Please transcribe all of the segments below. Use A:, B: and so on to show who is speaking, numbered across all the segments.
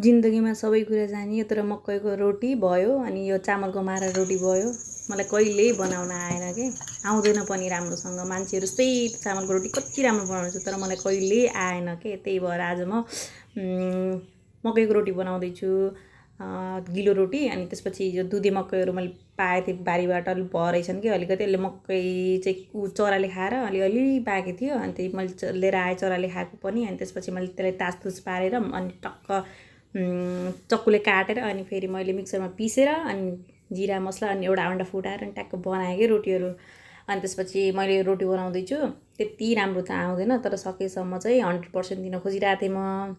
A: जिन्दगीमा सबै कुरा जानियो तर मकैको रोटी भयो अनि यो चामलको मारा रोटी भयो मलाई कहिल्यै बनाउन आएन के आउँदैन पनि राम्रोसँग मान्छेहरू यस्तै चामलको रोटी कति राम्रो बनाउँछ तर मलाई कहिल्यै आएन के त्यही भएर आज म मकैको रोटी बनाउँदैछु गिलो रोटी अनि त्यसपछि यो दुधे मकैहरू मैले पाएको थिएँ बारीबाट अलिक भरेछन् कि अलिकति यसले मकै चाहिँ चराले खाएर अलिअलि पाकेको थियो अनि त्यही मैले लिएर आएँ चराले खाएको पनि अनि त्यसपछि मैले त्यसलाई तासतुस पारेर अनि टक्क चक्कुले काटेर अनि फेरि मैले मिक्सरमा पिसेर अनि जिरा मसला अनि एउटा अन्डा फुटाएर अनि ट्याक्क बनाएँ कि रोटीहरू अनि त्यसपछि मैले रोटी बनाउँदैछु त्यति राम्रो त आउँदैन तर सकेसम्म चाहिँ 100% दिन खोजिरहेको थिएँ म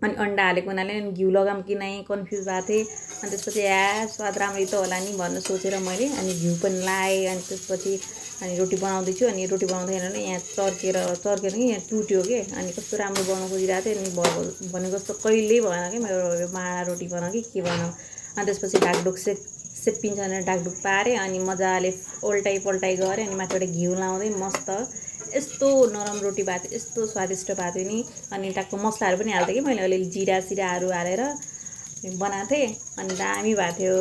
A: अनि अन्डा हालेको हुनाले घिउ लगाऊँ कि नै कन्फ्युज भएको थिएँ अनि त्यसपछि स्वाद राम्रै त होला नि भनेर सोचेर मैले अनि घिउ पनि लाएँ अनि त्यसपछि अनि रोटी बनाउँदैछु अनि रोटी बनाउँदैन यहाँ चर्केर कि यहाँ टुट्यो के अनि कस्तो राम्रो बनाउनु खोजिरहेको थिएँ अनि भनेको जस्तो कहिल्यै भएन कि मेरो माडा रोटी बनाऊ कि के बनाऊ अनि त्यसपछि ढाकढुक सेप्पिन्छ भनेर ढाकढुक पारेँ अनि मजाले पल्टाइ गरेँ अनि माथिबाट घिउ लाउँदै मस्त यस्तो नरम रोटी भएको थियो यस्तो स्वादिष्ट भएको थियो नि अनि टक्क मसलाहरू पनि हाल्थेँ कि मैले अलिअलि जिराहरू हालेर बनाएको थिएँ अनि दामी भएको थियो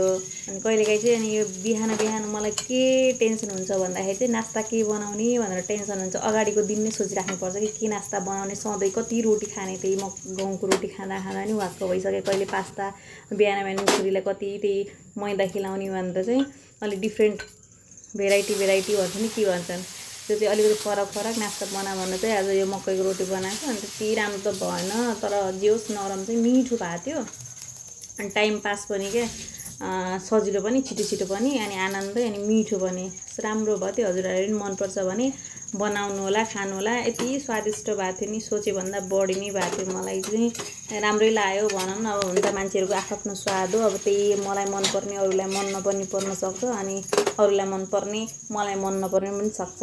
A: अनि कहिलेकाहीँ चाहिँ अनि यो बिहान मलाई के टेन्सन हुन्छ भन्दाखेरि चाहिँ नास्ता के बनाउने भनेर टेन्सन हुन्छ अगाडिको दिन नै सोचिराख्नुपर्छ कि के नास्ता बनाउने सधैँ कति रोटी खाने त्यही म गाउँको रोटी खाँदा नि वाक्क भइसक्यो कहिले पास्ता बिहान छोरीलाई कति त्यही मैदा खिलाउने भनेर चाहिँ अलिक डिफ्रेन्ट भेराइटी भन्छ नि के भन्छन् त्यो चाहिँ अलिकति फरक नास्ता बना भनेर चाहिँ आज यो मकैको रोटी बनाएको अनि त्यति राम्रो त भएन तर जे होस् नरम चाहिँ मिठो भएको थियो अनि टाइम पास पनि क्या सजिलो पनि छिटो पनि अनि आनन्दै अनि मिठो पनि राम्रो भयो त्यो हजुरहरूले पनि मनपर्छ भने बनाउनु होला खानु होला यति स्वादिष्ट भएको थियो नि सोचेभन्दा बढी नै भएको थियो मलाई चाहिँ राम्रै लाग्यो भनौँ न अब हुन्छ मान्छेहरूको आफ्नो स्वाद हो अब त्यही मलाई मनपर्ने अरूलाई मन नपर्ने पर्न सक्छ अनि अरूलाई मनपर्ने मलाई मन नपर्ने पनि सक्छ